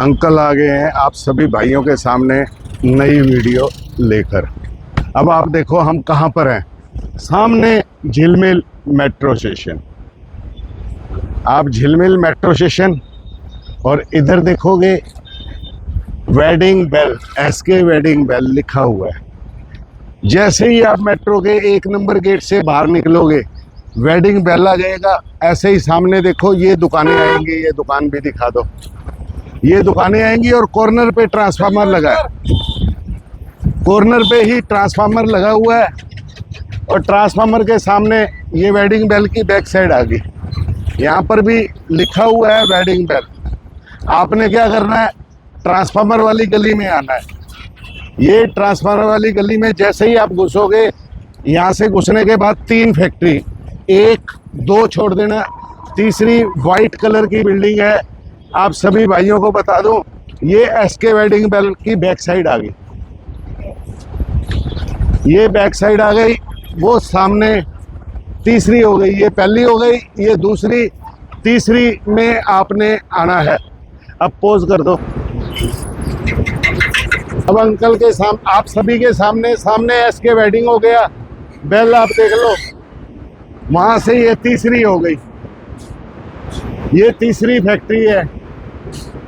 Uncle आ गए हैं आप सभी भाइयों के सामने नई वीडियो लेकर। अब आप देखो हम कहाँ पर हैं, सामने झिलमिल मेट्रो स्टेशन। आप झिलमिल मेट्रो स्टेशन और इधर देखोगे wedding bell, S K wedding bell लिखा हुआ है। जैसे ही आप मेट्रो के 1 नंबर गेट से बाहर निकलोगे वेडिंग बेल आ जाएगा। ऐसे ही सामने देखो ये दुकानें आएंगी, ये दुकान भी दिखा दो। ये दुकानें आएंगी और कॉर्नर पे ट्रांसफार्मर लगा है, कॉर्नर पे ही ट्रांसफार्मर लगा हुआ है और ट्रांसफार्मर के सामने ये वेडिंग बेल की बैक साइड आ गई। यहाँ पर भी लिखा हुआ है वेडिंग बेल। आपने क्या करना है, ट्रांसफार्मर वाली गली में आना है। ये ट्रांसफार्मर वाली गली में जैसे ही आप घुसोगे, यहाँ से घुसने के बाद 3 फैक्ट्री, 1 2 छोड़ देना, तीसरी वाइट कलर की बिल्डिंग है। आप सभी भाइयों को बता दूं, ये एसके वेडिंग बेल की बैक साइड आ गई। ये बैक साइड आ गई, वो सामने तीसरी हो गई, ये पहली हो गई, ये दूसरी, तीसरी में आपने आना है। अब पॉज कर दो। अब अंकल के सामने, आप सभी के सामने एसके वेडिंग हो गया, बेल आप देख लो। वहां से ये तीसरी हो गई, ये तीसरी फैक्ट्री है।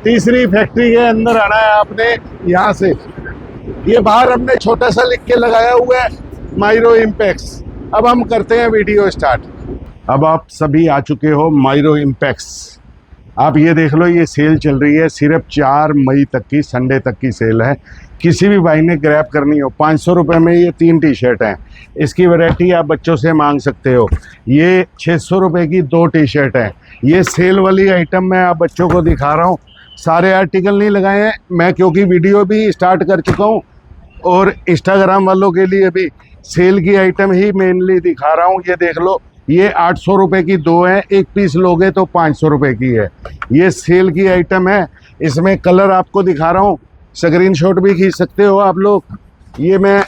तीसरी फैक्ट्री के अंदर आना है आपने यहाँ से। ये बाहर हमने छोटा सा लिख के लगाया हुआ है माइरो इम्पैक्स। अब हम करते हैं वीडियो स्टार्ट। अब आप सभी आ चुके हो माइरो इम्पैक्स। आप ये देख लो, ये सेल चल रही है, सिर्फ 4 मई तक की, संडे तक की सेल है। किसी भी भाई ने ग्रैब करनी हो 500 रुपये में ये 3 टी शर्ट हैं। इसकी वैरायटी आप बच्चों से मांग सकते हो। ये 600 रुपये की 2 टी शर्ट हैं। ये सेल वाली आइटम मैं आप बच्चों को दिखा रहा हूँ, सारे आर्टिकल नहीं लगाए हैं मैं, क्योंकि वीडियो भी स्टार्ट कर चुका हूँ और इंस्टाग्राम वालों के लिए भी सेल की आइटम ही मेनली दिखा रहा हूँ। ये देख लो, ये 800 रुपये की 2 है, 1 पीस लोगे तो 500 रुपये की है। ये सेल की आइटम है। इसमें कलर आपको दिखा रहा हूँ, स्क्रीनशॉट भी खींच सकते हो आप लोग। ये मैं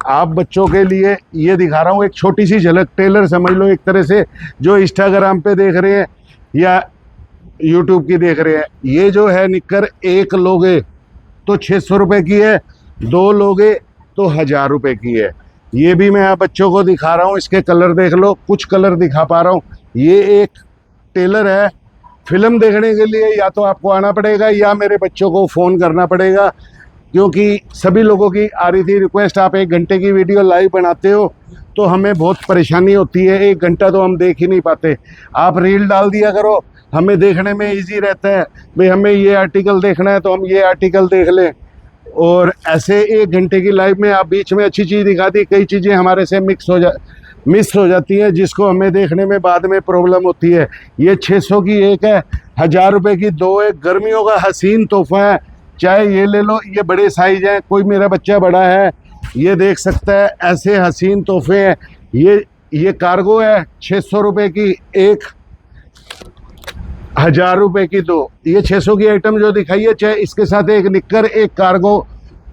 आप बच्चों के लिए ये दिखा रहा हूँ, एक छोटी सी झलक, टेलर समझ लो एक तरह से, जो इंस्टाग्राम पे देख रहे हैं या यूट्यूब की देख रहे हैं। ये जो है निक्कर, 1 लोगे तो 600 रुपये की है, 2 लोगे तो 1000 रुपये की है। ये भी मैं आप बच्चों को दिखा रहा हूँ, इसके कलर देख लो, कुछ कलर दिखा पा रहा हूँ। ये एक टेलर है। फिल्म देखने के लिए या तो आपको आना पड़ेगा या मेरे बच्चों को फ़ोन करना पड़ेगा, क्योंकि सभी लोगों की आ रही थी रिक्वेस्ट, आप 1 घंटे की वीडियो लाइव बनाते हो तो हमें बहुत परेशानी होती है, 1 घंटा तो हम देख ही नहीं पाते। आप रील डाल दिया करो, हमें देखने में इजी रहता है। भाई हमें ये आर्टिकल देखना है तो हम ये आर्टिकल देख लें, और ऐसे 1 घंटे की लाइव में आप बीच में अच्छी चीज़ दिखा दी, कई चीज़ें हमारे से मिस हो जाती हैं, जिसको हमें देखने में बाद में प्रॉब्लम होती है। ये 600 की 1 है, 1000 रुपये की 2 है। गर्मियों का हसीन तोहफा है, चाहे ये ले लो, ये बड़े साइज हैं, कोई मेरा बच्चा बड़ा है ये देख सकता है। ऐसे हसीन तोहफे हैं। ये कार्गो है, 600 रुपये की 1, 1000 रुपये की 2। ये 600 की आइटम जो दिखाई है, चाहे इसके साथ एक निक्कर, एक कार्गो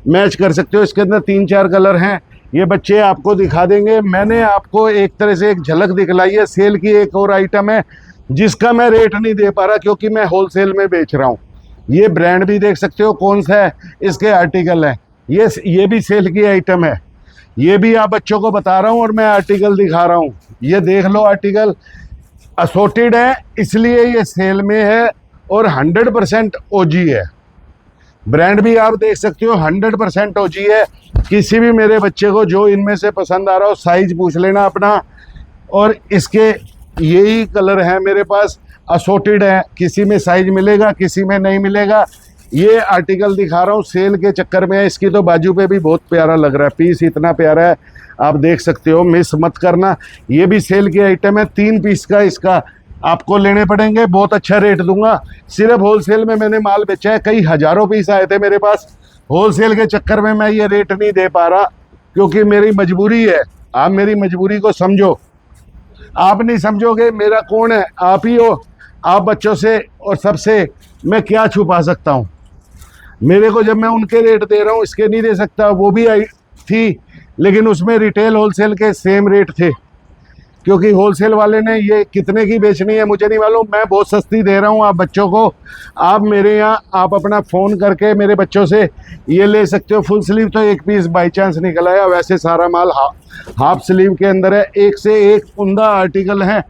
मैच कर सकते हो। इसके अंदर 3-4 कलर हैं, ये बच्चे आपको दिखा देंगे। मैंने आपको एक तरह से एक झलक दिखलाई है। सेल की एक और आइटम है जिसका मैं रेट नहीं दे पा रहा, क्योंकि मैं होलसेल में बेच रहा हूँ। ये ब्रांड भी देख सकते हो कौन सा है, इसके आर्टिकल है। ये भी सेल की आइटम है। ये भी आप बच्चों को बता रहा हूँ और मैं आर्टिकल दिखा रहा हूँ। ये देख लो, आर्टिकल असोर्टेड है, इसलिए ये सेल में है और 100% ओजी है। ब्रांड भी आप देख सकते हो, 100% ओजी है। किसी भी मेरे बच्चे को जो इनमें से पसंद आ रहा हो, साइज पूछ लेना अपना। और इसके यही कलर है मेरे पास, असोर्टेड है, किसी में साइज मिलेगा, किसी में नहीं मिलेगा। ये आर्टिकल दिखा रहा हूँ, सेल के चक्कर में है। इसकी तो बाजू पे भी बहुत प्यारा लग रहा है, पीस इतना प्यारा है, आप देख सकते हो, मिस मत करना। ये भी सेल की आइटम है, 3 पीस का इसका आपको लेने पड़ेंगे, बहुत अच्छा रेट दूंगा। सिर्फ होलसेल में मैंने माल बेचा है, कई हज़ारों पीस आए थे मेरे पास। होलसेल के चक्कर में मैं ये रेट नहीं दे पा रहा, क्योंकि मेरी मजबूरी है। आप मेरी मजबूरी को समझो। आप नहीं समझोगे, मेरा कौन है, आप ही हो। आप बच्चों से और सबसे मैं क्या छुपा सकता हूँ। मेरे को जब मैं उनके रेट दे रहा हूँ, इसके नहीं दे सकता। वो भी आई थी, लेकिन उसमें रिटेल होलसेल के सेम रेट थे। क्योंकि होलसेल वाले ने ये कितने की बेचनी है मुझे नहीं मालूम, मैं बहुत सस्ती दे रहा हूँ आप बच्चों को। आप मेरे यहाँ आप अपना फ़ोन करके मेरे बच्चों से ये ले सकते हो। फुल स्लीव तो एक पीस बाई चांस निकल आया, वैसे सारा माल हाफ स्लीव के अंदर है। एक से एक उम्दा आर्टिकल है,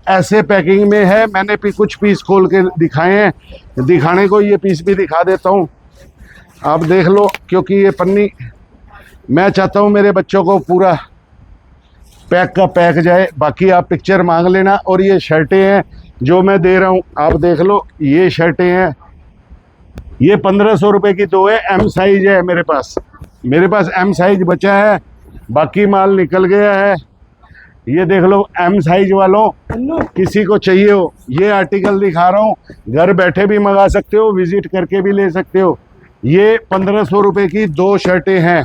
ऐसे पैकिंग में है। मैंने कुछ पीस खोल के दिखाए हैं, दिखाने को ये पीस भी दिखा देता हूँ, आप देख लो। क्योंकि ये पन्नी मैं चाहता हूँ मेरे बच्चों को पूरा पैक का पैक जाए। बाकी आप पिक्चर मांग लेना। और ये शर्टें हैं जो मैं दे रहा हूँ, आप देख लो। ये शर्टें हैं, ये 1500 रुपये की दो है। एम साइज है मेरे पास एम साइज बचा है, बाकी माल निकल गया है। ये देख लो, एम साइज वालों किसी को चाहिए हो, ये आर्टिकल दिखा रहा हूँ, घर बैठे भी मंगा सकते हो, विजिट करके भी ले सकते हो। ये 1500 रुपये की दो शर्टें हैं।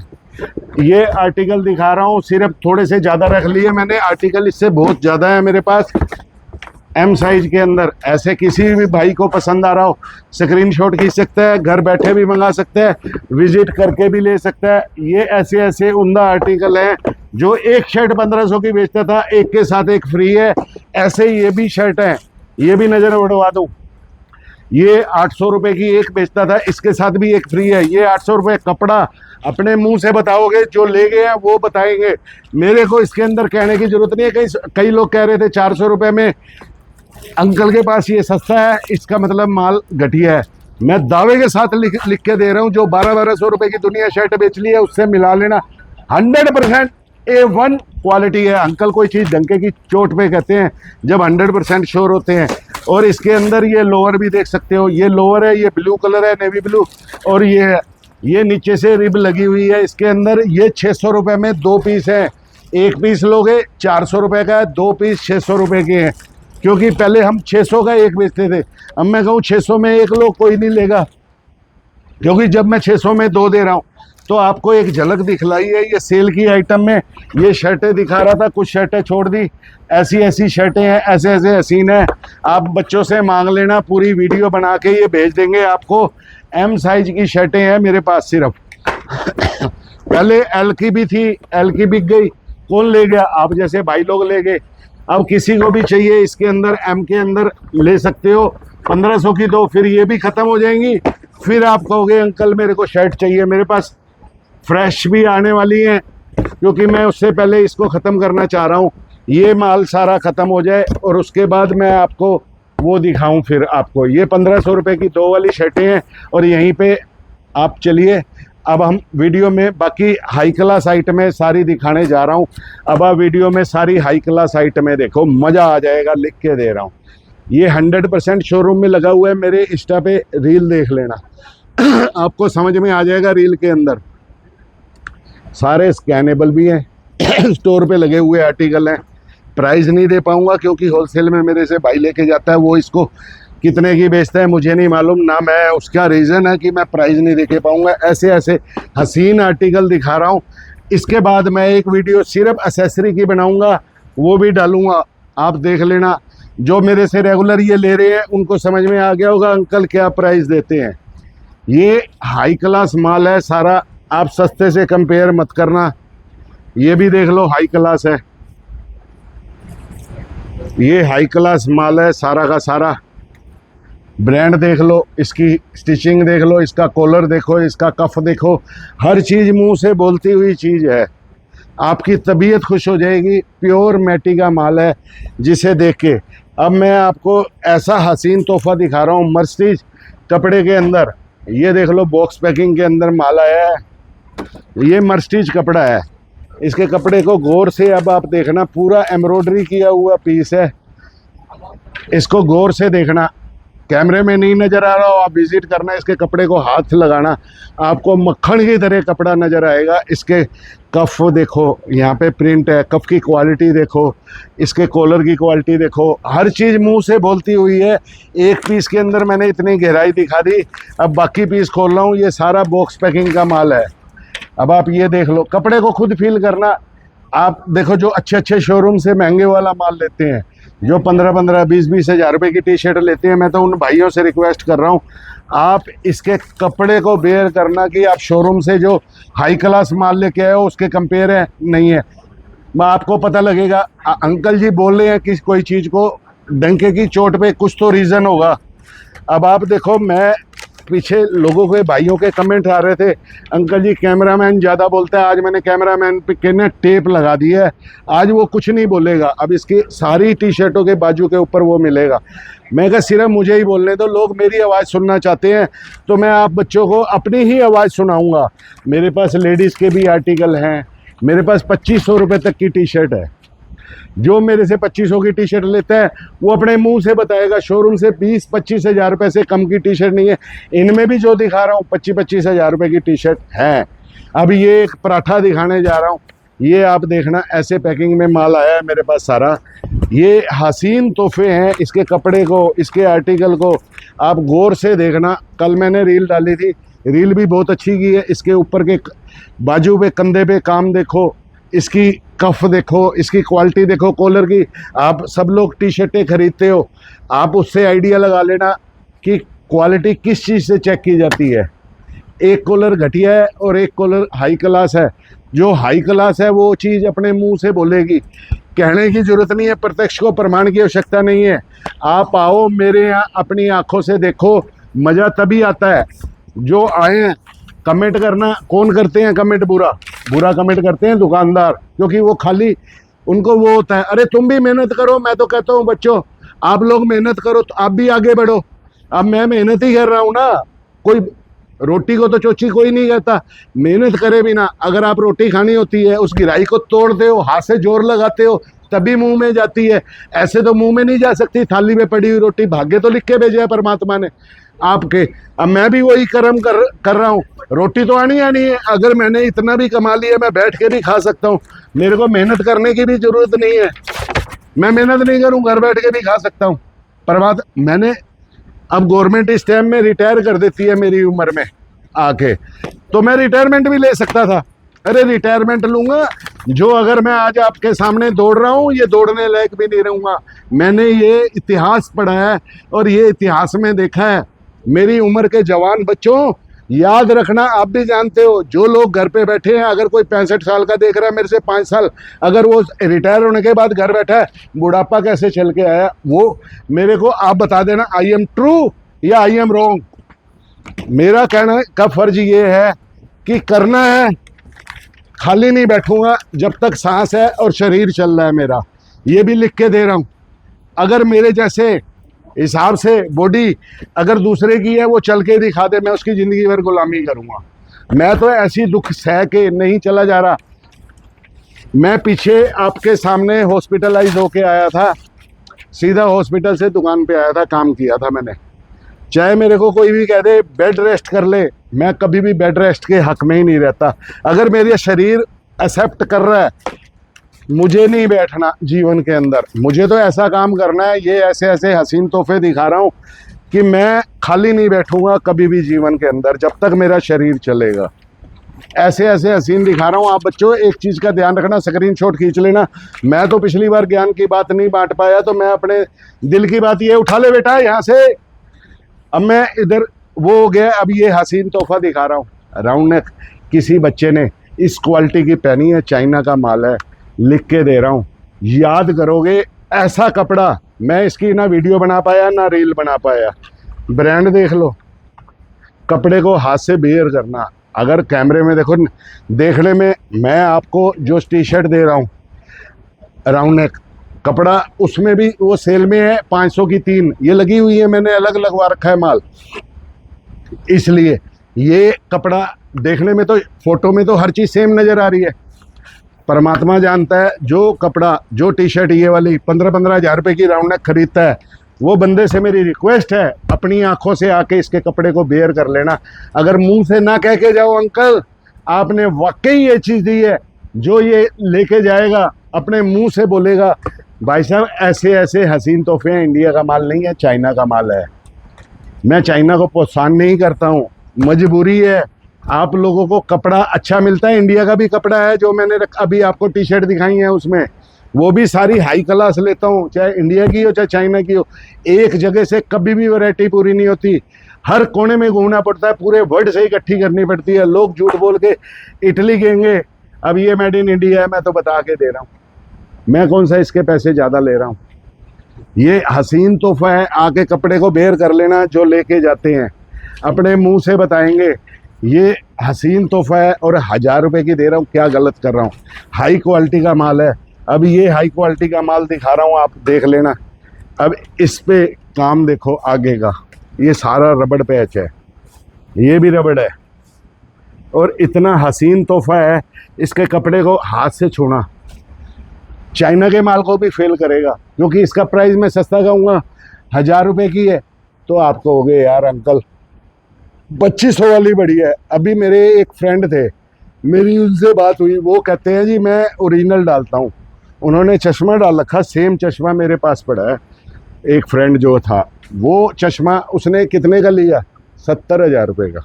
ये आर्टिकल दिखा रहा हूँ, सिर्फ थोड़े से ज़्यादा रख लिए मैंने, आर्टिकल इससे बहुत ज़्यादा है मेरे पास एम साइज के अंदर। ऐसे किसी भी भाई को पसंद आ रहा हो स्क्रीनशॉट खींच सकता है, घर बैठे भी मंगा सकता है, विजिट करके भी ले सकता है। ये ऐसे ऐसे उम्दा आर्टिकल हैं जो एक शर्ट 1500 की बेचता था, एक के साथ एक फ्री है। ऐसे ये भी शर्ट है, ये भी नज़र उड़वा दूँ, ये 800 रुपये की एक बेचता था, इसके साथ भी एक फ्री है। ये 800 रुपये कपड़ा अपने मुंह से बताओगे, जो ले गए हैं वो बताएंगे, मेरे को इसके अंदर कहने की जरूरत नहीं है। कई लोग कह रहे थे 400 रुपये में अंकल के पास ये सस्ता है, इसका मतलब माल घटिया है। मैं दावे के साथ लिख के दे रहा हूँ, जो 1200 रुपये की दुनिया शर्ट बेच ली है उससे मिला लेना। 100% A1 क्वालिटी है। अंकल कोई चीज़ डंके की चोट पे कहते हैं जब 100% श्योर होते हैं। और इसके अंदर ये लोअर भी देख सकते हो, ये लोअर है, ये ब्लू कलर है, नेवी ब्लू। और ये नीचे से रिब लगी हुई है इसके अंदर। ये 600 रुपये में दो पीस है, एक पीस लोगे 400 रुपये का है, दो पीस 600 रुपये के हैं। क्योंकि पहले हम 600 का एक बेचते थे, अब मैं कहूँ 600 में एक लोग कोई नहीं लेगा। क्योंकि जब मैं 600 में दो दे रहा हूँ तो आपको एक झलक दिखलाई है। ये सेल की आइटम में ये शर्टें दिखा रहा था, कुछ शर्टें छोड़ दी। ऐसी ऐसी शर्टें हैं, ऐसे ऐसे हसीन है। आप बच्चों से मांग लेना, पूरी वीडियो बना के ये भेज देंगे आपको। एम साइज की शर्टें हैं मेरे पास सिर्फ। पहले एल की भी थी, एल की बिक गई, कौन ले गया? आप जैसे भाई लोग ले गए। अब किसी को भी चाहिए इसके अंदर, एम के अंदर ले सकते हो। 1500 की दो, फिर ये भी ख़त्म हो जाएंगी। फिर आप कहोगे अंकल मेरे को शर्ट चाहिए। मेरे पास फ्रेश भी आने वाली हैं, क्योंकि मैं उससे पहले इसको ख़त्म करना चाह रहा हूँ। ये माल सारा ख़त्म हो जाए और उसके बाद मैं आपको वो दिखाऊं। फिर आपको ये 1500 रुपये की दो वाली शर्टें हैं। और यहीं पे आप चलिए, अब हम वीडियो में बाकी हाई क्लास आइटमें सारी दिखाने जा रहा हूँ। अब आप वीडियो में सारी हाई क्लास आइटमें देखो, मज़ा आ जाएगा, लिख के दे रहा हूँ। ये 100% शोरूम में लगा हुआ है, मेरे इंस्टा पे रील देख लेना। आपको समझ में आ जाएगा। रील के अंदर सारे स्कैनेबल भी हैं। स्टोर पे लगे हुए आर्टिकल हैं। प्राइस नहीं दे पाऊंगा क्योंकि होलसेल में मेरे से भाई लेके जाता है, वो इसको कितने की बेचता है मुझे नहीं मालूम ना। मैं उसका रीज़न है कि मैं प्राइस नहीं दे पाऊंगा। ऐसे ऐसे हसीन आर्टिकल दिखा रहा हूँ। इसके बाद मैं एक वीडियो सिर्फ एसेसरी की बनाऊंगा, वो भी डालूंगा, आप देख लेना। जो मेरे से रेगुलर ये ले रहे हैं उनको समझ में आ गया होगा अंकल क्या प्राइस देते हैं। ये हाई क्लास माल है सारा, आप सस्ते से कंपेयर मत करना। ये भी देख लो, हाई क्लास है, ये हाई क्लास माल है सारा का सारा। ब्रांड देख लो, इसकी स्टिचिंग देख लो, इसका कॉलर देखो, इसका कफ देखो, हर चीज़ मुंह से बोलती हुई चीज़ है। आपकी तबीयत खुश हो जाएगी। प्योर मैटी का माल है जिसे देख के। अब मैं आपको ऐसा हसीन तोहफा दिखा रहा हूँ मर्सिडीज कपड़े के अंदर। ये देख लो, बॉक्स पैकिंग के अंदर माल आया है। ये मर्सिडीज कपड़ा है, इसके कपड़े को गौर से अब आप देखना, पूरा एम्ब्रॉयडरी किया हुआ पीस है। इसको गौर से देखना, कैमरे में नहीं नज़र आ रहा हो, आप विजिट करना, इसके कपड़े को हाथ लगाना, आपको मक्खन की तरह कपड़ा नज़र आएगा। इसके कफ देखो, यहाँ पे प्रिंट है, कफ की क्वालिटी देखो, इसके कॉलर की क्वालिटी देखो, हर चीज़ मुंह से बोलती हुई है। एक पीस के अंदर मैंने इतनी गहराई दिखा दी, अब बाकी पीस खोल रहा हूँ। ये सारा बॉक्स पैकिंग का माल है। अब आप ये देख लो, कपड़े को खुद फील करना। आप देखो, जो अच्छे अच्छे शोरूम से महंगे वाला माल लेते हैं, जो 15-15, 20-20 हज़ार रुपये की टी शर्ट लेते हैं, मैं तो उन भाइयों से रिक्वेस्ट कर रहा हूँ आप इसके कपड़े को बेयर करना कि आप शोरूम से जो हाई क्लास माल लेके आए हो उसके कंपेयर है नहीं है। मैं आपको पता लगेगा। अंकल जी बोल रहे हैं कि कोई चीज़ को डंके की चोट पे कुछ तो रीज़न होगा। अब आप देखो, मैं पीछे लोगों के भाइयों के कमेंट आ रहे थे, अंकल जी कैमरामैन ज़्यादा बोलता है। आज मैंने कैमरामैन पे के ना टेप लगा दी है, आज वो कुछ नहीं बोलेगा। अब इसकी सारी टी शर्टों के बाजू के ऊपर वो मिलेगा। मैं कहा सिर्फ मुझे ही बोलने दो, लोग मेरी आवाज़ सुनना चाहते हैं तो मैं आप बच्चों को अपनी ही आवाज़ सुनाऊँगा। मेरे पास लेडीज़ के भी आर्टिकल हैं, मेरे पास 2500 रुपये तक की टी शर्ट है। जो मेरे से 2500 की टी शर्ट लेता है वो अपने मुंह से बताएगा, शोरूम से 20-25 हज़ार रुपये से कम की टी शर्ट नहीं है। इनमें भी जो दिखा रहा हूँ 25-25 हज़ार रुपये की टी शर्ट है। अब ये एक पराठा दिखाने जा रहा हूँ, ये आप देखना ऐसे पैकिंग में माल आया है मेरे पास सारा। ये हसीन तोहफे हैं, इसके कपड़े को, इसके आर्टिकल को आप गौर से देखना। कल मैंने रील डाली थी, रील भी बहुत अच्छी की है। इसके ऊपर के बाजू पे कंधे पे काम देखो, इसकी कफ देखो, इसकी क्वालिटी देखो कॉलर की। आप सब लोग टी शर्टें खरीदते हो, आप उससे आइडिया लगा लेना कि क्वालिटी किस चीज़ से चेक की जाती है। एक कॉलर घटिया है और एक कॉलर हाई क्लास है। जो हाई क्लास है वो चीज़ अपने मुंह से बोलेगी, कहने की ज़रूरत नहीं है, प्रत्यक्ष को प्रमाण की आवश्यकता नहीं है। आप आओ मेरे यहाँ, अपनी आँखों से देखो, मज़ा तभी आता है। जो आए हैं कमेंट करना, कौन करते हैं कमेंट? बुरा कमेंट करते हैं दुकानदार, क्योंकि वो खाली उनको वो होता है, अरे तुम भी मेहनत करो। मैं तो कहता हूँ बच्चों, आप लोग मेहनत करो तो आप भी आगे बढ़ो। अब मैं मेहनत ही कर रहा हूँ ना, कोई रोटी को तो चोची कोई नहीं कहता, मेहनत करे बिना अगर आप रोटी खानी होती है, उस गिराई को तोड़ते हो, हाथ से जोर लगाते हो, तभी मुंह में जाती है। ऐसे तो मुंह में नहीं जा सकती थाली में पड़ी हुई रोटी। भाग्य तो लिख के भेजा है परमात्मा ने आपके। अब मैं भी वही कर्म कर रहा हूँ। रोटी तो आनी है। अगर मैंने इतना भी कमा लिया, मैं बैठ के भी खा सकता हूँ, मेरे को मेहनत करने की भी जरूरत नहीं है। मैं मेहनत नहीं करूँ, घर बैठ के भी खा सकता हूँ। मैंने अब गवर्नमेंट इस टाइम में रिटायर कर देती है मेरी उम्र में आके, तो मैं रिटायरमेंट भी ले सकता था। अरे रिटायरमेंट लूंगा जो, अगर मैं आज आपके सामने दौड़ रहा हूँ, ये दौड़ने लायक भी नहीं रहूँगा। मैंने ये इतिहास पढ़ा है और ये इतिहास में देखा है। मेरी उम्र के जवान बच्चों, याद रखना, आप भी जानते हो, जो लोग घर पे बैठे हैं, अगर कोई 65 साल का देख रहा है मेरे से 5 साल, अगर वो रिटायर होने के बाद घर बैठा है, बुढ़ापा कैसे चल के आया, वो मेरे को आप बता देना। आई एम ट्रू या आई एम रॉन्ग। मेरा कहना का फर्ज ये है कि करना है, खाली नहीं बैठूंगा जब तक सांस है और शरीर चल रहा है मेरा। ये भी लिख के दे रहा हूँ। अगर मेरे जैसे हिसाब से बॉडी अगर दूसरे की है, वो चल के दिखा दे, मैं उसकी ज़िंदगी भर गुलामी करूँगा। मैं तो ऐसी दुख सह के नहीं चला जा रहा। मैं पीछे आपके सामने हॉस्पिटलाइज होके आया था, सीधा हॉस्पिटल से दुकान पे आया था, काम किया था मैंने। चाहे मेरे को कोई भी कह दे बेड रेस्ट कर ले, मैं कभी भी बेड रेस्ट के हक में ही नहीं रहता। अगर मेरा शरीर एक्सेप्ट कर रहा है, मुझे नहीं बैठना जीवन के अंदर, मुझे तो ऐसा काम करना है। ये ऐसे ऐसे हसीन तोहफे दिखा रहा हूँ कि मैं खाली नहीं बैठूंगा कभी भी जीवन के अंदर, जब तक मेरा शरीर चलेगा। ऐसे ऐसे हसीन दिखा रहा हूँ। आप बच्चों एक चीज़ का ध्यान रखना, स्क्रीनशॉट खींच लेना। मैं तो पिछली बार ज्ञान की बात नहीं बांट पाया, तो मैं अपने दिल की बात ये उठा ले बेटा यहाँ से। अब मैं इधर वो हो गया। अब ये हसीन तोहफा दिखा रहा हूँ, राउंड नेक, किसी बच्चे ने इस क्वालिटी की पहनी है, चाइना का माल है, लिख के दे रहा हूँ। याद करोगे ऐसा कपड़ा, मैं इसकी ना वीडियो बना पाया ना रील बना पाया। ब्रांड देख लो, कपड़े को हाथ से बेयर करना। अगर कैमरे में देखो, देखने में मैं आपको जो टी शर्ट दे रहा हूँ राउंड नेक कपड़ा, उसमें भी वो सेल में है 500 की 3, ये लगी हुई है, मैंने अलग लगवा रखा है माल। इसलिए ये कपड़ा देखने में तो, फोटो में तो हर चीज़ सेम नज़र आ रही है। परमात्मा जानता है, जो कपड़ा, जो टी शर्ट ये वाली 15-15 हज़ार रुपये की राउंड नेक खरीदता है, वो बंदे से मेरी रिक्वेस्ट है, अपनी आंखों से आके इसके कपड़े को बेयर कर लेना। अगर मुंह से ना कह के जाओ अंकल आपने वाकई ये चीज़ दी है, जो ये लेके जाएगा अपने मुंह से बोलेगा भाई साहब ऐसे ऐसे हसीन तोहफे हैं, इंडिया का माल नहीं है, चाइना का माल है। मैं चाइना को प्रोत्साहन नहीं करता हूँ, मजबूरी है। आप लोगों को कपड़ा अच्छा मिलता है, इंडिया का भी कपड़ा है, जो मैंने अभी आपको टी शर्ट दिखाई है उसमें, वो भी सारी हाई क्लास लेता हूँ, चाहे इंडिया की हो चाहे चाइना की हो। एक जगह से कभी भी वैरायटी पूरी नहीं होती, हर कोने में घूमना पड़ता है, पूरे वर्ल्ड से इकट्ठी करनी पड़ती है। लोग झूठ बोल के इटली कहेंगे, अब ये मेड इन इंडिया है, मैं तो बता के दे रहा हूँ। मैं कौन सा इसके पैसे ज़्यादा ले रहा हूँ। ये हसीन तोहफा है, आके कपड़े को बेर कर लेना जो लेके जाते हैं, अपने मुंह से बताएंगे ये हसीन तोहफा है और 1000 रुपये की दे रहा हूँ, क्या गलत कर रहा हूँ। हाई क्वालिटी का माल है। अब ये हाई क्वालिटी का माल दिखा रहा हूँ, आप देख लेना। अब इस पे काम देखो आगे का, ये सारा रबड़ पैच है, ये भी रबड़ है और इतना हसीन तोहफा है, इसके कपड़े को हाथ से छूना चाइना के माल को भी फेल करेगा, क्योंकि इसका प्राइस मैं सस्ता कहूँगा 1000 रुपये की है तो आपको हो गए यार अंकल 2500 वाली बड़ी है। अभी मेरे एक फ्रेंड थे, मेरी उनसे बात हुई, वो कहते हैं जी मैं ओरिजिनल डालता हूँ। उन्होंने चश्मा डाल रखा, सेम चश्मा मेरे पास पड़ा है। एक फ्रेंड जो था वो चश्मा उसने कितने का लिया, 70,000 रुपये का,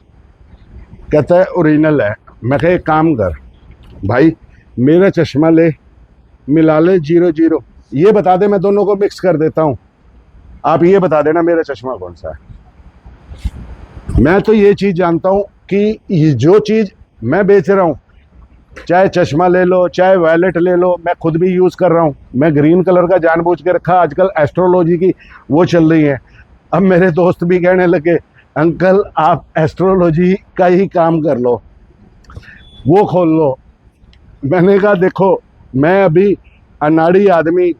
कहता है ओरिजिनल है। मैं कहा एक काम कर भाई, मेरा चश्मा ले, मिला ले 00, ये बता दे, मैं दोनों को मिक्स कर देता हूँ, आप ये बता देना मेरा चश्मा कौन सा है। मैं तो ये चीज़ जानता हूँ कि ये जो चीज़ मैं बेच रहा हूँ, चाहे चश्मा ले लो चाहे वॉलेट ले लो, मैं खुद भी यूज़ कर रहा हूँ। मैं ग्रीन कलर का जानबूझ के रखा, आजकल एस्ट्रोलॉजी की वो चल रही है। अब मेरे दोस्त भी कहने लगे अंकल आप एस्ट्रोलॉजी का ही काम कर लो, वो खोल लो। मैंने कहा देखो मैं अभी अनाड़ी आदमी,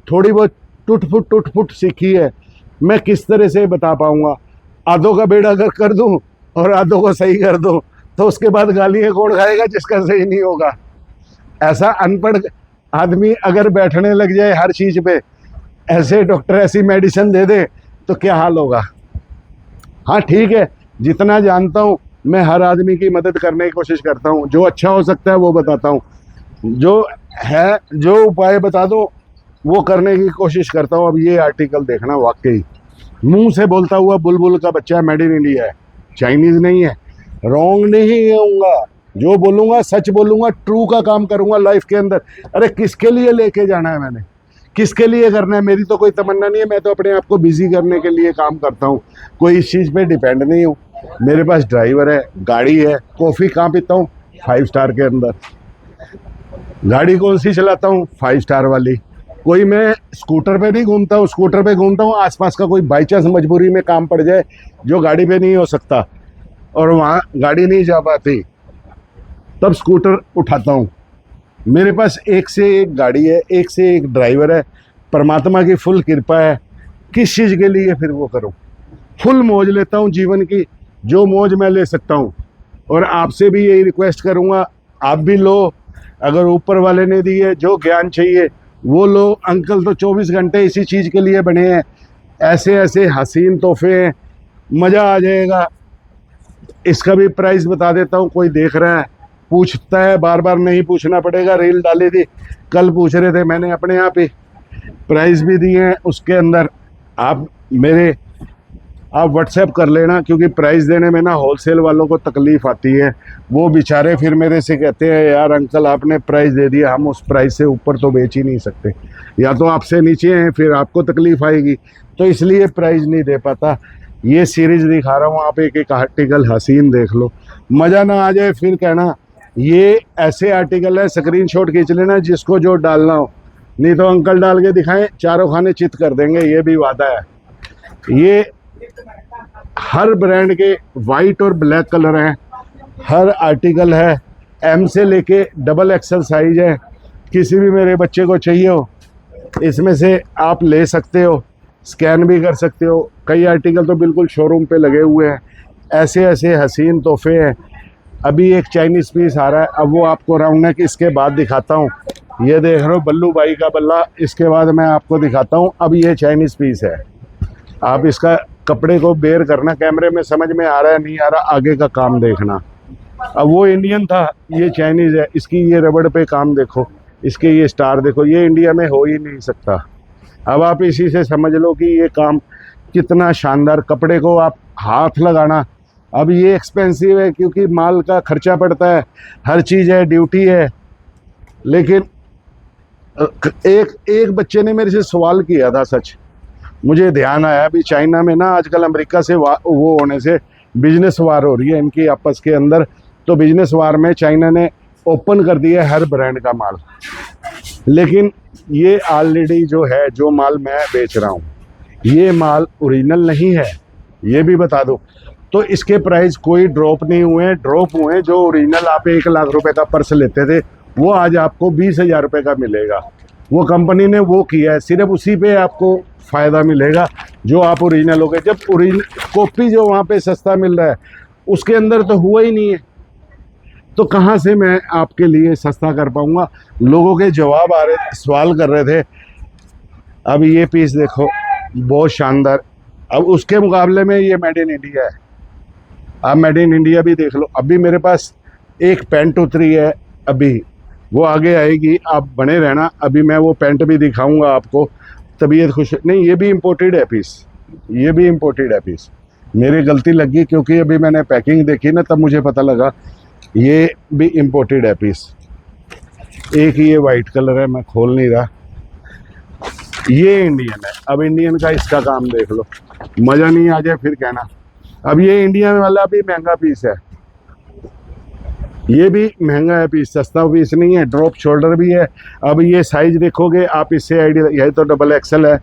थोड़ी बहुत टूट फुट सीखी है, मैं किस तरह से बता पाऊँगा। आधों का बेड़ा अगर कर दूँ और आधों को सही कर दूँ तो उसके बाद गालियाँ कौन खाएगा जिसका सही नहीं होगा। ऐसा अनपढ़ आदमी अगर बैठने लग जाए हर चीज़ पे, ऐसे डॉक्टर ऐसी मेडिसिन दे दे तो क्या हाल होगा। हाँ ठीक है, जितना जानता हूँ मैं हर आदमी की मदद करने की कोशिश करता हूँ, जो अच्छा हो सकता है वो बताता हूँ, जो है जो उपाय बता दो वो करने की कोशिश करता हूँ। अब ये आर्टिकल देखना, वाकई मुंह से बोलता हुआ बुलबुल का बच्चा, मेड इन इंडिया है, चाइनीज़ नहीं है। रॉन्ग नहीं होऊंगा, जो बोलूँगा सच बोलूँगा, ट्रू का काम करूँगा लाइफ के अंदर। अरे किसके लिए लेके जाना है मैंने, किसके लिए करना है, मेरी तो कोई तमन्ना नहीं है। मैं तो अपने आप को बिजी करने के लिए काम करता हूँ, कोई इस चीज़ पे डिपेंड नहीं हूँ। मेरे पास ड्राइवर है, गाड़ी है, कॉफ़ी कहाँ पीता हूँ, 5 स्टार के अंदर। गाड़ी कौन सी चलाता हूँ, 5 स्टार वाली। कोई मैं स्कूटर पे नहीं घूमता हूँ, स्कूटर पे घूमता हूँ आसपास का कोई बाई चांस मजबूरी में काम पड़ जाए जो गाड़ी पे नहीं हो सकता और वहाँ गाड़ी नहीं जा पाती, तब स्कूटर उठाता हूँ। मेरे पास एक से एक गाड़ी है, एक से एक ड्राइवर है, परमात्मा की फुल कृपा है। किस चीज़ के लिए फिर वो करूँ, फुल मौज लेता हूँ जीवन की, जो मौज मैं ले सकता हूँ। और आपसे भी यही रिक्वेस्ट करूँगा, आप भी लो, अगर ऊपर वाले ने दिए जो ज्ञान चाहिए वो लो। अंकल तो 24 घंटे इसी चीज़ के लिए बने हैं, ऐसे ऐसे हसीन तोहफे हैं, मज़ा आ जाएगा। इसका भी प्राइस बता देता हूँ, कोई देख रहा है पूछता है, बार बार नहीं पूछना पड़ेगा। रील डाली थी, कल पूछ रहे थे, मैंने अपने आप ही प्राइस भी दिए हैं उसके अंदर। आप व्हाट्सएप कर लेना, क्योंकि प्राइस देने में ना होलसेल वालों को तकलीफ़ आती है। वो बेचारे फिर मेरे से कहते हैं यार अंकल आपने प्राइस दे दिया, हम उस प्राइस से ऊपर तो बेच ही नहीं सकते, या तो आपसे नीचे हैं फिर आपको तकलीफ़ आएगी, तो इसलिए प्राइस नहीं दे पाता। ये सीरीज़ दिखा रहा हूँ, आप एक एक आर्टिकल हसीन देख लो, मज़ा ना आ जाए फिर कहना ये ऐसे आर्टिकल है, स्क्रीनशॉट खींच लेना जिसको जो डालना हो, नहीं तो अंकल डाल के दिखाएं, चारों खाने चित कर देंगे, ये भी वादा है। ये हर ब्रांड के वाइट और ब्लैक कलर हैं, हर आर्टिकल है, एम से लेके XXL साइज है। किसी भी मेरे बच्चे को चाहिए हो इसमें से आप ले सकते हो, स्कैन भी कर सकते हो। कई आर्टिकल तो बिल्कुल शोरूम पे लगे हुए हैं, ऐसे ऐसे हसीन तोहफे हैं। अभी एक चाइनीज़ पीस आ रहा है, अब वो आपको राउंड नेक इसके बाद दिखाता हूँ। ये देख रहे हो बल्लू भाई का बल्ला, इसके बाद मैं आपको दिखाता हूँ। अब ये चाइनीज़ पीस है, आप इसका कपड़े को बेयर करना, कैमरे में समझ में आ रहा है नहीं आ रहा, आगे का काम देखना। अब वो इंडियन था, ये चाइनीज़ है, इसकी ये रबड़ पे काम देखो, इसके ये स्टार देखो, ये इंडिया में हो ही नहीं सकता। अब आप इसी से समझ लो कि ये काम कितना शानदार, कपड़े को आप हाथ लगाना। अब ये एक्सपेंसिव है क्योंकि माल का खर्चा पड़ता है, हर चीज़ है, ड्यूटी है। लेकिन एक बच्चे ने मेरे से सवाल किया था, सच मुझे ध्यान आया, अभी चाइना में ना आजकल अमेरिका से वो होने से बिजनेस वार हो रही है इनकी आपस के अंदर, तो बिजनेस वार में चाइना ने ओपन कर दिया हर ब्रांड का माल। लेकिन ये ऑलरेडी जो है, जो माल मैं बेच रहा हूँ, ये माल ओरिजिनल नहीं है, ये भी बता दो। तो इसके प्राइस कोई ड्रॉप नहीं हुए, ड्रॉप हुए जो ओरिजिनल आप 1 लाख रुपए का पर्स लेते थे वो आज आपको 20,000 रुपये का मिलेगा। वो कंपनी ने वो किया है, सिर्फ उसी पे आपको फ़ायदा मिलेगा जो आप ओरिजिनल हो गए। जब ओरिजिनल कॉपी जो वहाँ पे सस्ता मिल रहा है उसके अंदर तो हुआ ही नहीं है, तो कहाँ से मैं आपके लिए सस्ता कर पाऊँगा। लोगों के जवाब आ रहे, सवाल कर रहे थे। अब ये पीस देखो, बहुत शानदार। अब उसके मुकाबले में ये मेड इन इंडिया है। आप मेड इन इंडिया भी देख लो। अभी मेरे पास एक पैंट उतरी है, अभी वो आगे आएगी, आप बने रहना। अभी मैं वो पैंट भी दिखाऊंगा आपको। तबीयत खुश नहीं, ये भी इम्पोर्टेड है पीस, ये भी इम्पोर्टेड है पीस। मेरी गलती लगी क्योंकि अभी मैंने पैकिंग देखी ना, तब मुझे पता लगा ये भी इम्पोर्टेड है पीस। एक ये वाइट कलर है, मैं खोल नहीं रहा, ये इंडियन है। अब इंडियन का इसका काम देख लो, मज़ा नहीं आ जाए फिर कहना। अब ये इंडियन वाला भी महंगा पीस है, ये भी महंगा है पीस, सस्ता पीस नहीं है। ड्रॉप शोल्डर भी है। अब ये साइज देखोगे आप, इससे आइडिया, यही तो डबल एक्सल है,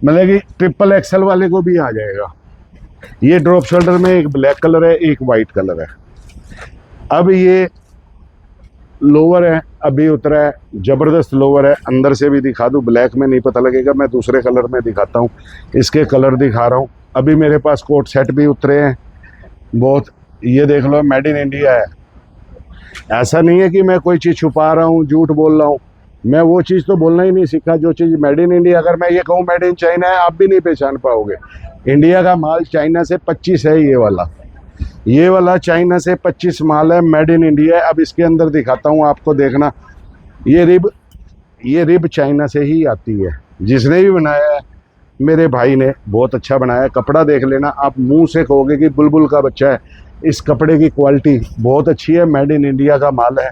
मतलब कि ट्रिपल एक्सल वाले को भी आ जाएगा। ये ड्रॉप शोल्डर में एक ब्लैक कलर है, एक वाइट कलर है। अब ये लोअर है, अभी उतरा है, ज़बरदस्त लोअर है। अंदर से भी दिखा दूँ, ब्लैक में नहीं पता लगेगा, मैं दूसरे कलर में दिखाता हूँ। इसके कलर दिखा रहा हूँ। अभी मेरे पास कोट सेट भी उतरे हैं बहुत। ये देख लो, मेड इन इंडिया है। ऐसा नहीं है कि मैं कोई चीज़ छुपा रहा हूँ, झूठ बोल रहा हूँ। मैं वो चीज़ तो बोलना ही नहीं सीखा जो चीज़ मेड इन इंडिया। अगर मैं ये कहूँ मेड इन चाइना है, आप भी नहीं पहचान पाओगे। इंडिया का माल चाइना से 25 है। ये वाला चाइना से 25 माल है, मेड इन इंडिया है। अब इसके अंदर दिखाता हूँ आपको, देखना। ये रिब चाइना से ही आती है। जिसने भी बनाया है मेरे भाई ने बहुत अच्छा बनाया है। कपड़ा देख लेना, आप मुंह से कहोगे कि बुलबुल का बच्चा है। इस कपड़े की क्वालिटी बहुत अच्छी है, मेड इन इंडिया का माल है।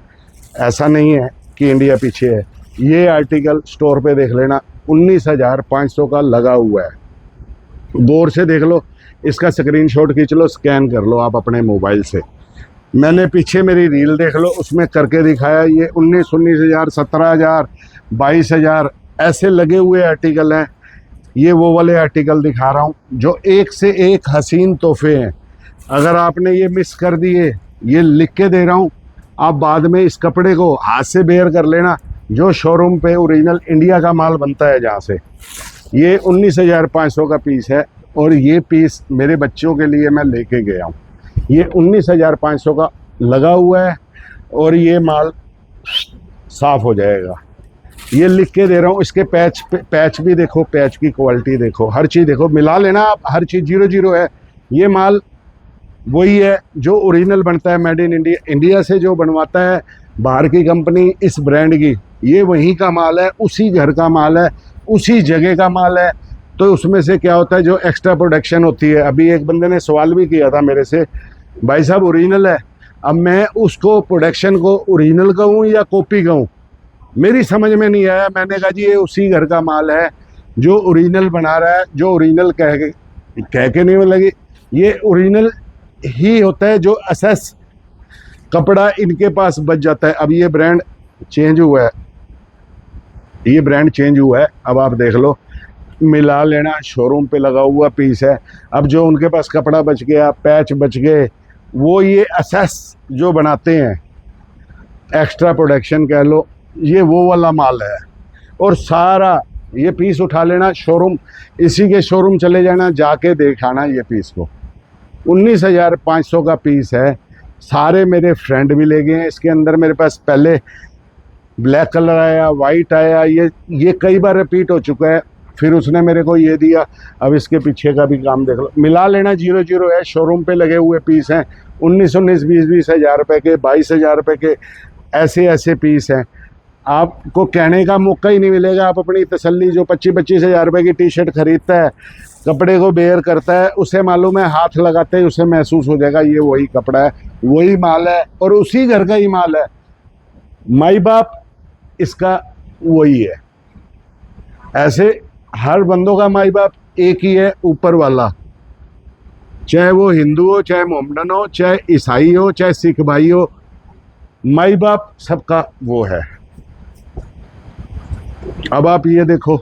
ऐसा नहीं है कि इंडिया पीछे है। ये आर्टिकल स्टोर पे देख लेना, 19,500 का लगा हुआ है। गौर से देख लो, इसका स्क्रीनशॉट खींच लो, स्कैन कर लो आप अपने मोबाइल से। मैंने पीछे मेरी रील देख लो, उसमें करके दिखाया। ये 19,000, 17,000, 22,000 ऐसे लगे हुए आर्टिकल हैं। ये वो वाले आर्टिकल दिखा रहा हूँ जो एक से एक हसीन तोहफे हैं। अगर आपने ये मिस कर दिए, ये लिख के दे रहा हूँ, आप बाद में इस कपड़े को हाथ से बेयर कर लेना। जो शोरूम पे ओरिजिनल इंडिया का माल बनता है जहाँ से, ये 19,500 का पीस है। और ये पीस मेरे बच्चों के लिए मैं लेके गया हूँ। ये 19,500 का लगा हुआ है और ये माल साफ हो जाएगा। ये लिख के दे रहा हूँ। इसके पैच भी देखो, पैच की क्वालिटी देखो, हर चीज़ देखो, मिला लेना आप। हर चीज़ 00 है। ये माल वही है जो ओरिजिनल बनता है, मेड इन इंडिया। इंडिया से जो बनवाता है बाहर की कंपनी इस ब्रांड की, ये वहीं का माल है, उसी घर का माल है, उसी जगह का माल है। तो उसमें से क्या होता है, जो एक्स्ट्रा प्रोडक्शन होती है। अभी एक बंदे ने सवाल भी किया था मेरे से, भाई साहब ओरिजिनल है, अब मैं उसको प्रोडक्शन को ओरिजिनल कहूँ या कॉपी कहूँ। मेरी समझ में नहीं आया। मैंने कहा जी ये उसी घर का माल है जो ओरिजिनल बना रहा है। जो ओरिजिनल कह के नहीं लगी, ये ओरिजिनल ही होता है जो असेस कपड़ा इनके पास बच जाता है। अब ये ब्रांड चेंज हुआ है, ये ब्रांड चेंज हुआ है। अब आप देख लो, मिला लेना, शोरूम पे लगा हुआ पीस है। अब जो उनके पास कपड़ा बच गया, पैच बच गए, वो ये असेस जो बनाते हैं, एक्स्ट्रा प्रोडक्शन कह लो, ये वो वाला माल है। और सारा ये पीस उठा लेना, शोरूम, इसी के शोरूम चले जाना, जाके दिखाना ये पीस को। 19,500 का पीस है। सारे मेरे फ्रेंड भी ले गए हैं। इसके अंदर मेरे पास पहले ब्लैक कलर आया, वाइट आया, ये कई बार रिपीट हो चुका है। फिर उसने मेरे को ये दिया। अब इसके पीछे का भी काम देख लो, मिला लेना, 00 है। शोरूम पे लगे हुए पीस हैं, 19 20 हज़ार रुपये के, 22,000 रुपये के, ऐसे पीस हैं। आपको कहने का मौका ही नहीं मिलेगा। आप अपनी तसल्ली, जो 25 हज़ार रुपये की टी शर्ट खरीदता है, कपड़े को बेयर करता है, उसे मालूम है, हाथ लगाते ही उसे महसूस हो जाएगा ये वही कपड़ा है, वही माल है और उसी घर का ही माल है। माई बाप इसका वही है। ऐसे हर बंदों का माई बाप एक ही है, ऊपर वाला। चाहे वो हिंदू हो, चाहे मोहम्मदन हो, चाहे ईसाई हो, चाहे सिख भाई हो, माई बाप सबका वो है। अब आप ये देखो,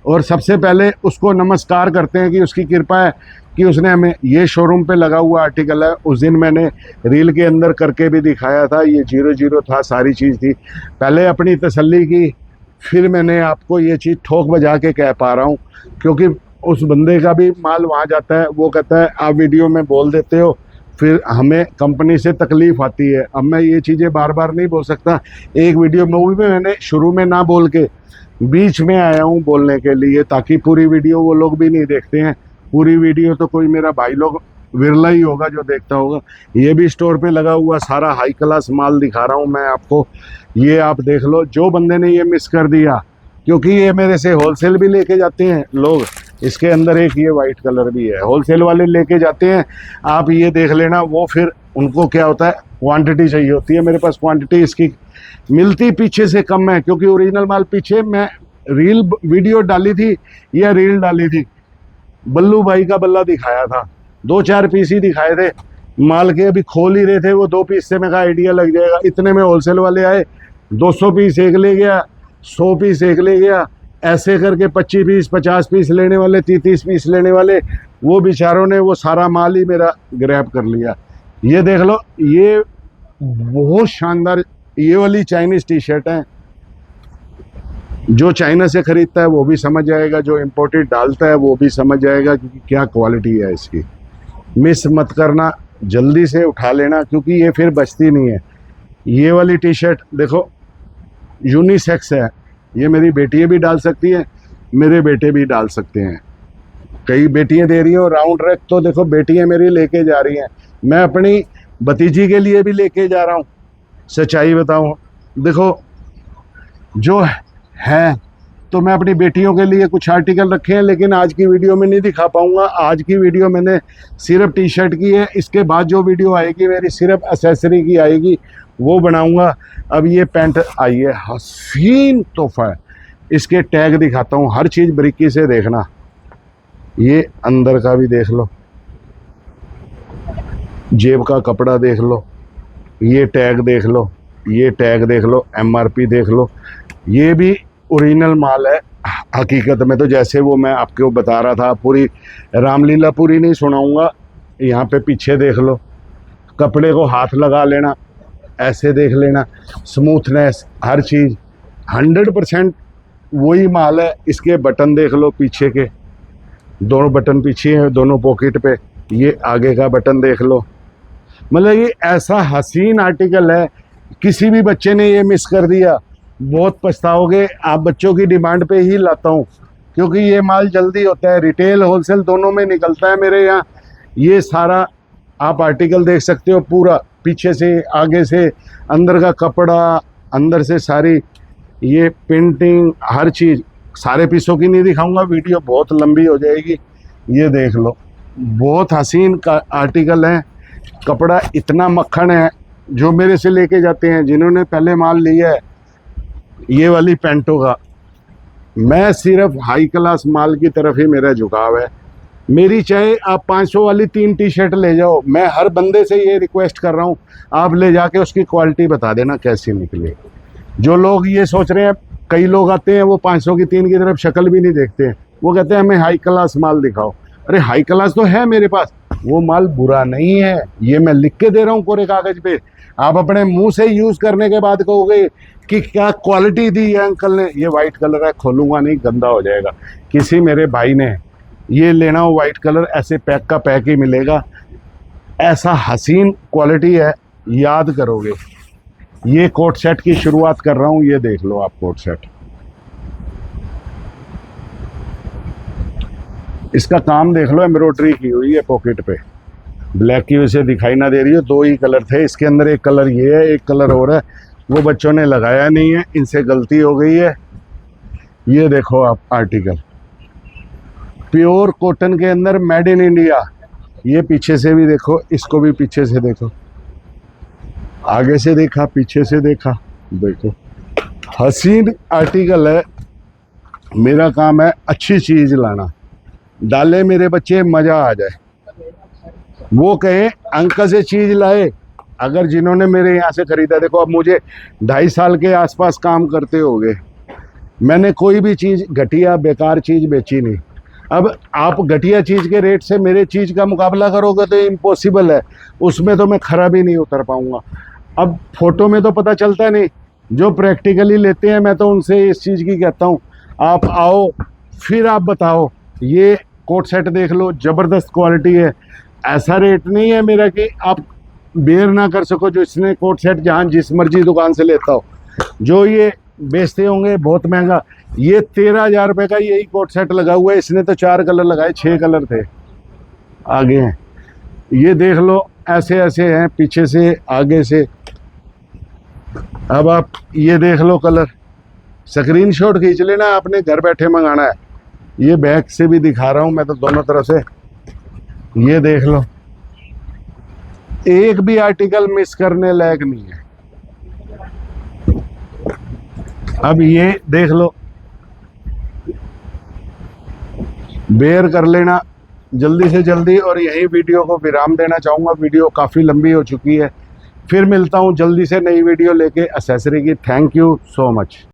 और सबसे पहले उसको नमस्कार करते हैं कि उसकी कृपा है कि उसने हमें, ये शोरूम पे लगा हुआ आर्टिकल है। उस दिन मैंने रील के अंदर करके भी दिखाया था, ये 00 था, सारी चीज़ थी। पहले अपनी तसल्ली की, फिर मैंने आपको ये चीज़ ठोक बजा के कह पा रहा हूँ, क्योंकि उस बंदे का भी माल वहाँ जाता है, वो कहता है आप वीडियो में बोल देते हो, फिर हमें कंपनी से तकलीफ़ आती है। अब मैं ये चीज़ें बार बार नहीं बोल सकता। एक वीडियो मूवी में मैंने शुरू में ना बोल के बीच में आया हूँ बोलने के लिए, ताकि पूरी वीडियो वो लोग भी नहीं देखते हैं। पूरी वीडियो तो कोई मेरा भाई लोग विरला ही होगा जो देखता होगा। ये भी स्टोर पे लगा हुआ सारा हाई क्लास माल दिखा रहा हूँ मैं आपको, ये आप देख लो। जो बंदे ने ये मिस कर दिया, क्योंकि ये मेरे से होलसेल भी लेके जाते हैं लोग, इसके अंदर एक ये वाइट कलर भी है, होलसेल वाले लेके जाते हैं। आप ये देख लेना, वो फिर उनको क्या होता है, क्वांटिटी चाहिए होती है। मेरे पास क्वांटिटी इसकी मिलती पीछे से कम है, क्योंकि ओरिजिनल माल पीछे मैं रील वीडियो डाली थी या रील डाली थी, बल्लू भाई का बल्ला दिखाया था, 2-4 पीस ही दिखाए थे माल के, अभी खोल ही रहे थे वो 2 पीस से। मैं कहा आइडिया लग जाएगा। इतने में होलसेल वाले आए, 200 पीस एक ले गया, 100 पीस एक ले गया, ऐसे करके 25 पीस 50 पीस लेने वाले, 30 पीस लेने वाले, वो बेचारों ने वो सारा माल ही मेरा ग्रैब कर लिया। ये देख लो, ये बहुत शानदार, ये वाली चाइनीज टी शर्ट है। जो चाइना से खरीदता है वो भी समझ जाएगा, जो इम्पोर्टेड डालता है वो भी समझ जाएगा कि क्या क्वालिटी है इसकी। मिस मत करना, जल्दी से उठा लेना, क्योंकि ये फिर बचती नहीं है। ये वाली टी शर्ट देखो, यूनिसेक्स है, ये मेरी बेटियाँ भी डाल सकती हैं, मेरे बेटे भी डाल सकते हैं। कई बेटियाँ दे रही हैं, और राउंड रैक तो देखो बेटियाँ मेरी लेके जा रही हैं, मैं अपनी भतीजी के लिए भी लेके जा रहा हूँ। सच्चाई बताऊँ, देखो जो है तो मैं अपनी बेटियों के लिए कुछ आर्टिकल रखे हैं, लेकिन आज की वीडियो में नहीं दिखा पाऊंगा। आज की वीडियो मैंने सिर्फ टी शर्ट की है, इसके बाद जो वीडियो आएगी मेरी सिर्फ एक्सेसरी की आएगी, वो बनाऊंगा। अब ये पैंट आई है, हसीन तोहफा है। इसके टैग दिखाता हूँ, हर चीज़ बारीकी से देखना। ये अंदर का भी देख लो, जेब का कपड़ा देख लो, ये टैग देख लो, ये टैग देख लो, MRP देख लो। ये भी ओरिजिनल माल है हकीकत में। तो जैसे वो मैं आपको बता रहा था, पूरी रामलीला पूरी नहीं सुनाऊंगा। यहाँ पे पीछे देख लो, कपड़े को हाथ लगा लेना, ऐसे देख लेना, स्मूथनेस, हर चीज़ 100% वही माल है। इसके बटन देख लो, पीछे के 2 बटन पीछे हैं, दोनों पॉकेट पे। ये आगे का बटन देख लो। मतलब ये ऐसा हसीन आर्टिकल है, किसी भी बच्चे ने ये मिस कर दिया बहुत पछताओगे। आप बच्चों की डिमांड पे ही लाता हूँ, क्योंकि ये माल जल्दी होता है, रिटेल होलसेल दोनों में निकलता है मेरे यहाँ। ये सारा आप आर्टिकल देख सकते हो, पूरा पीछे से आगे से, अंदर का कपड़ा, अंदर से सारी ये पेंटिंग, हर चीज़। सारे पीसों की नहीं दिखाऊंगा, वीडियो बहुत लंबी हो जाएगी। ये देख लो, बहुत हसीन का आर्टिकल है। कपड़ा इतना मक्खन है, जो मेरे से लेके जाते हैं, जिन्होंने पहले माल लिया है ये वाली पैंटों का, मैं सिर्फ हाई क्लास माल की तरफ ही मेरा झुकाव है। मेरी चाहे आप 500 वाली 3 टी शर्ट ले जाओ, मैं हर बंदे से ये रिक्वेस्ट कर रहा हूँ, आप ले जाके उसकी क्वालिटी बता देना कैसी निकली। जो लोग ये सोच रहे हैं, कई लोग आते हैं वो 500 की 3 की तरफ शक्ल भी नहीं देखते हैं, वो कहते हैं हमें हाई क्लास माल दिखाओ। अरे हाई क्लास तो है मेरे पास, वो माल बुरा नहीं है, ये मैं लिख के दे रहा हूँ कोरे कागज पे। आप अपने मुंह से यूज करने के बाद कहोगे कि क्या क्वालिटी दी है अंकल ने। ये वाइट कलर है, खोलूंगा नहीं, गंदा हो जाएगा। किसी मेरे भाई ने ये लेना हो वाइट कलर, ऐसे पैक का पैक ही मिलेगा। ऐसा हसीन क्वालिटी है, याद करोगे। ये कोट सेट की शुरुआत कर रहा हूँ, ये देख लो आप कोट सेट। इसका काम देख लो, एम्ब्रॉयडरी की हुई है पॉकेट पे। ब्लैक की वजह से दिखाई ना दे रही है, 2 ही कलर थे इसके अंदर, एक कलर ये है, एक कलर और है, वो बच्चों ने लगाया नहीं है, इनसे गलती हो गई है। ये देखो आप आर्टिकल, प्योर कॉटन के अंदर, मेड इन इंडिया। ये पीछे से भी देखो, इसको भी पीछे से देखो, आगे से देखा, पीछे से देखा, देखो हसीन आर्टिकल है। मेरा काम है अच्छी चीज लाना, डाले मेरे बच्चे मजा आ जाए, वो कहे अंकल से चीज लाए। अगर जिन्होंने मेरे यहाँ से खरीदा, देखो अब मुझे 2.5 साल के आसपास काम करते होंगे, मैंने कोई भी चीज़ घटिया बेकार चीज़ बेची नहीं। अब आप घटिया चीज़ के रेट से मेरे चीज़ का मुकाबला करोगे तो इम्पॉसिबल है, उसमें तो मैं खरा भी नहीं उतर पाऊँगा। अब फोटो में तो पता चलता नहीं, जो प्रैक्टिकली लेते हैं मैं तो उनसे इस चीज़ की कहता हूँ, आप आओ फिर आप बताओ। ये कोट सेट देख लो, ज़बरदस्त क्वालिटी है। ऐसा रेट नहीं है मेरा कि आप बेयर ना कर सको, जो इसने कोट सेट जहाँ जिस मर्जी दुकान से लेता हो। जो ये बेचते होंगे बहुत महंगा, ये 13,000 रुपये का यही कोट सेट लगा हुआ है। इसने तो 4 कलर लगाए, 6 कलर थे आगे हैं। ये देख लो, ऐसे ऐसे हैं पीछे से आगे से। अब आप ये देख लो कलर, स्क्रीनशॉट खींच लेना, आपने घर बैठे मंगाना है। ये बैक से भी दिखा रहा हूं मैं तो दोनों तरफ से। ये देख लो, एक भी आर्टिकल मिस करने लायक नहीं है। अब ये देख लो, बेयर कर लेना जल्दी से जल्दी। और यही वीडियो को विराम देना चाहूँगा, वीडियो काफ़ी लंबी हो चुकी है। फिर मिलता हूँ जल्दी से नई वीडियो लेके एक्सेसरी की। Thank you so much.